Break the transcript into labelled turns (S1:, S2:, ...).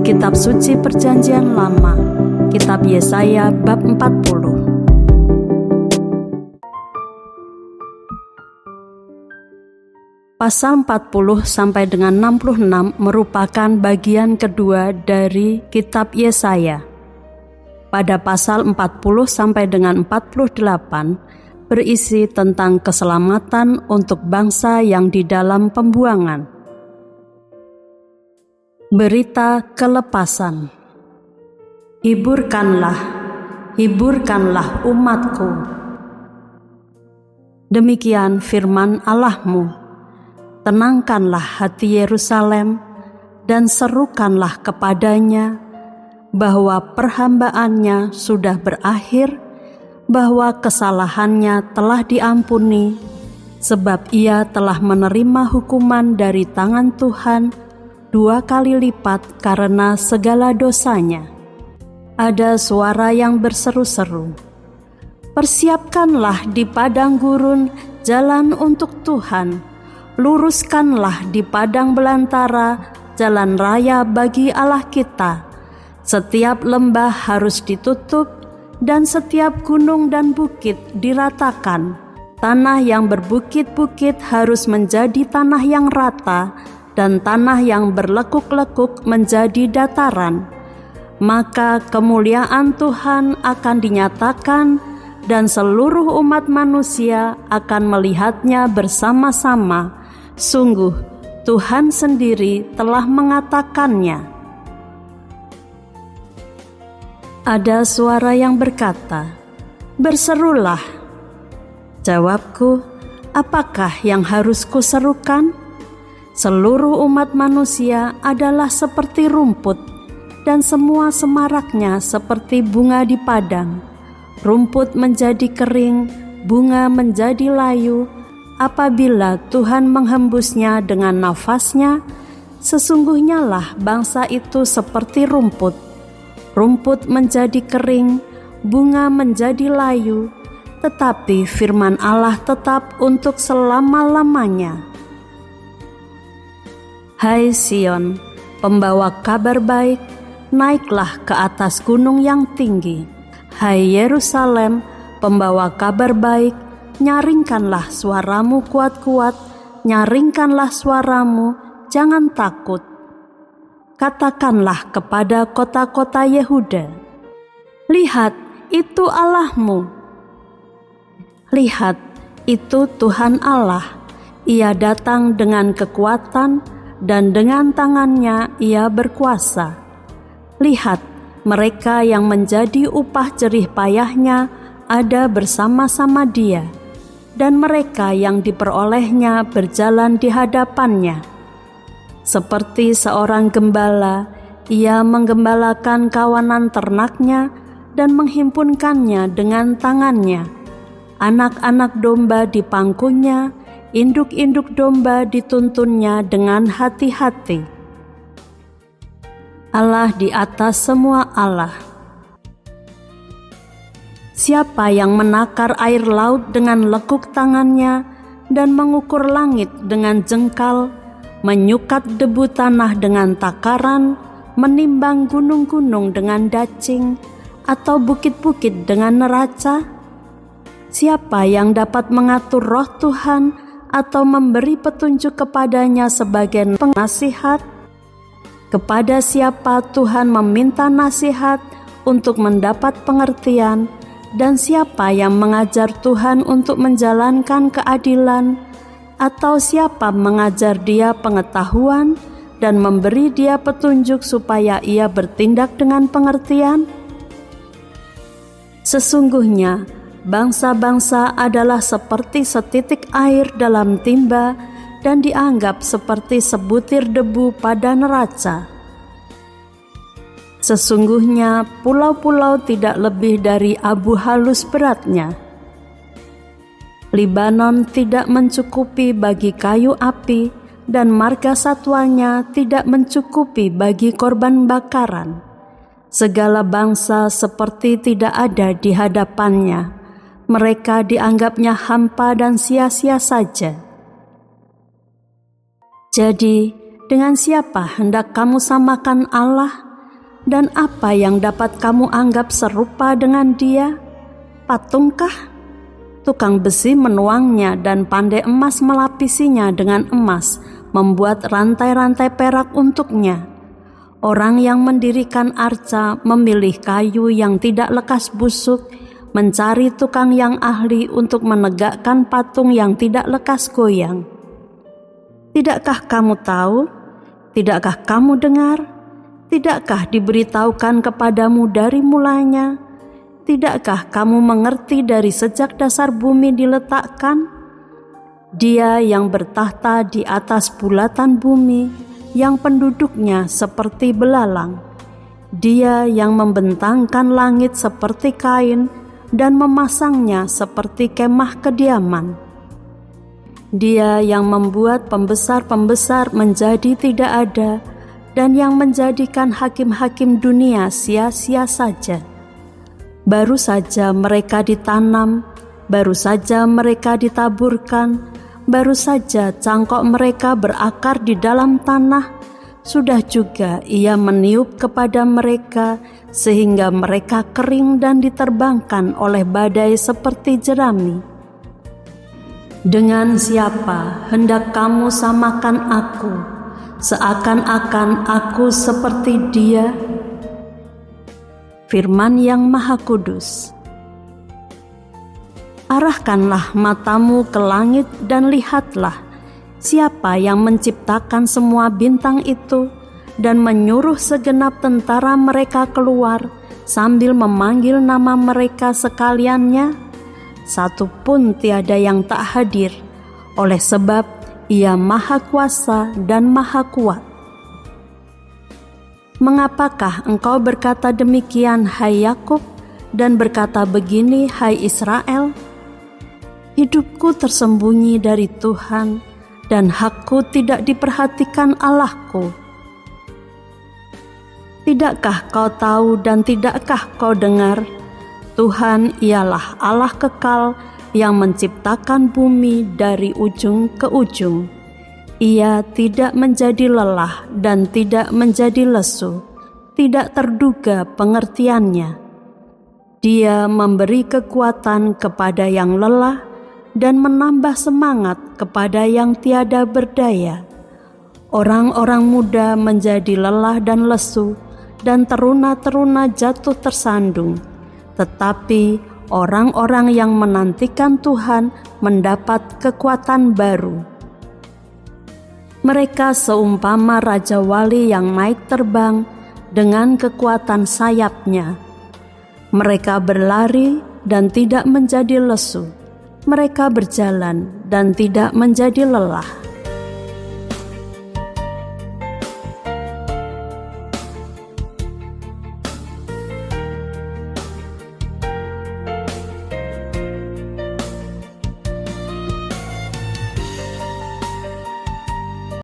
S1: Kitab Suci Perjanjian Lama, Kitab Yesaya bab 40. Pasal 40 sampai dengan 66 merupakan bagian kedua dari Kitab Yesaya. Pada pasal 40 sampai dengan 48 berisi tentang keselamatan untuk bangsa yang di dalam pembuangan. Berita kelepasan. Hiburkanlah, hiburkanlah umatku. Demikian firman Allahmu. Tenangkanlah hati Yerusalem dan serukanlah kepadanya bahwa perhambaannya sudah berakhir, bahwa kesalahannya telah diampuni, sebab ia telah menerima hukuman dari tangan Tuhan 2 kali lipat karena segala dosanya. Ada suara yang berseru-seru, "Persiapkanlah di padang gurun jalan untuk Tuhan, luruskanlah di padang belantara jalan raya bagi Allah kita. Setiap lembah harus ditutup dan setiap gunung dan bukit diratakan. Tanah yang berbukit-bukit harus menjadi tanah yang rata, dan tanah yang berlekuk-lekuk menjadi dataran. Maka kemuliaan Tuhan akan dinyatakan, dan seluruh umat manusia akan melihatnya bersama-sama. Sungguh, Tuhan sendiri telah mengatakannya." Ada suara yang berkata, "Berserulah." Jawabku, apakah yang harus kuserukan? Seluruh umat manusia adalah seperti rumput, dan semua semaraknya seperti bunga di padang. Rumput menjadi kering, bunga menjadi layu. Apabila Tuhan menghembusnya dengan nafasnya, sesungguhnya lah bangsa itu seperti rumput. Rumput menjadi kering, bunga menjadi layu, tetapi firman Allah tetap untuk selama-lamanya. Hai Sion, pembawa kabar baik, naiklah ke atas gunung yang tinggi. Hai Yerusalem, pembawa kabar baik, nyaringkanlah suaramu kuat-kuat, nyaringkanlah suaramu, jangan takut. Katakanlah kepada kota-kota Yehuda, "Lihat, itu Allahmu. Lihat, itu Tuhan Allah. Ia datang dengan kekuatan, dan dengan tangannya ia berkuasa. Lihat, mereka yang menjadi upah jerih payahnya ada bersama-sama dia, dan mereka yang diperolehnya berjalan di hadapannya. Seperti seorang gembala, ia menggembalakan kawanan ternaknya dan menghimpunkannya dengan tangannya. Anak-anak domba dipangkunya, induk-induk domba dituntunnya dengan hati-hati." Allah di atas semua Allah. Siapa yang menakar air laut dengan lekuk tangannya dan mengukur langit dengan jengkal, menyukat debu tanah dengan takaran, menimbang gunung-gunung dengan dacing, atau bukit-bukit dengan neraca? Siapa yang dapat mengatur roh Tuhan atau memberi petunjuk kepadanya sebagai penasihat? Kepada siapa Tuhan meminta nasihat untuk mendapat pengertian, dan siapa yang mengajar Tuhan untuk menjalankan keadilan, atau siapa mengajar dia pengetahuan dan memberi dia petunjuk supaya ia bertindak dengan pengertian? Sesungguhnya bangsa-bangsa adalah seperti setitik air dalam timba dan dianggap seperti sebutir debu pada neraca. Sesungguhnya pulau-pulau tidak lebih dari abu halus beratnya. Libanon tidak mencukupi bagi kayu api, dan marga satwanya tidak mencukupi bagi korban bakaran. Segala bangsa seperti tidak ada di hadapannya. Mereka dianggapnya hampa dan sia-sia saja. Jadi, dengan siapa hendak kamu samakan Allah? Dan apa yang dapat kamu anggap serupa dengan Dia? Patungkah? Tukang besi menuangnya dan pandai emas melapisinya dengan emas, membuat rantai-rantai perak untuknya. Orang yang mendirikan arca memilih kayu yang tidak lekas busuk, mencari tukang yang ahli untuk menegakkan patung yang tidak lekas goyang. Tidakkah kamu tahu? Tidakkah kamu dengar? Tidakkah diberitahukan kepadamu dari mulanya? Tidakkah kamu mengerti dari sejak dasar bumi diletakkan? Dia yang bertahta di atas bulatan bumi, yang penduduknya seperti belalang. Dia yang membentangkan langit seperti kain dan memasangnya seperti kemah kediaman. Dia yang membuat pembesar-pembesar menjadi tidak ada dan yang menjadikan hakim-hakim dunia sia-sia saja. Baru saja mereka ditanam, baru saja mereka ditaburkan, baru saja cangkok mereka berakar di dalam tanah, sudah juga Ia meniup kepada mereka sehingga mereka kering dan diterbangkan oleh badai seperti jerami. Dengan siapa hendak kamu samakan aku, seakan-akan aku seperti Dia? Firman Yang Maha Kudus. Arahkanlah matamu ke langit dan lihatlah siapa yang menciptakan semua bintang itu dan menyuruh segenap tentara mereka keluar sambil memanggil nama mereka sekaliannya. Satu pun tiada yang tak hadir, oleh sebab Ia Maha Kuasa dan Maha Kuat. Mengapakah engkau berkata demikian, hai Yakub, dan berkata begini, hai Israel? Hidupku tersembunyi dari Tuhan, dan hakku tidak diperhatikan Allahku. Tidakkah kau tahu dan tidakkah kau dengar? Tuhan ialah Allah kekal yang menciptakan bumi dari ujung ke ujung. Ia tidak menjadi lelah dan tidak menjadi lesu, tidak terduga pengertiannya. Dia memberi kekuatan kepada yang lelah dan menambah semangat kepada yang tiada berdaya. Orang-orang muda menjadi lelah dan lesu, dan teruna-teruna jatuh tersandung. Tetapi orang-orang yang menantikan Tuhan mendapat kekuatan baru. Mereka seumpama Raja Wali yang naik terbang dengan kekuatan sayapnya. Mereka berlari dan tidak menjadi lesu. Mereka berjalan dan tidak menjadi lelah.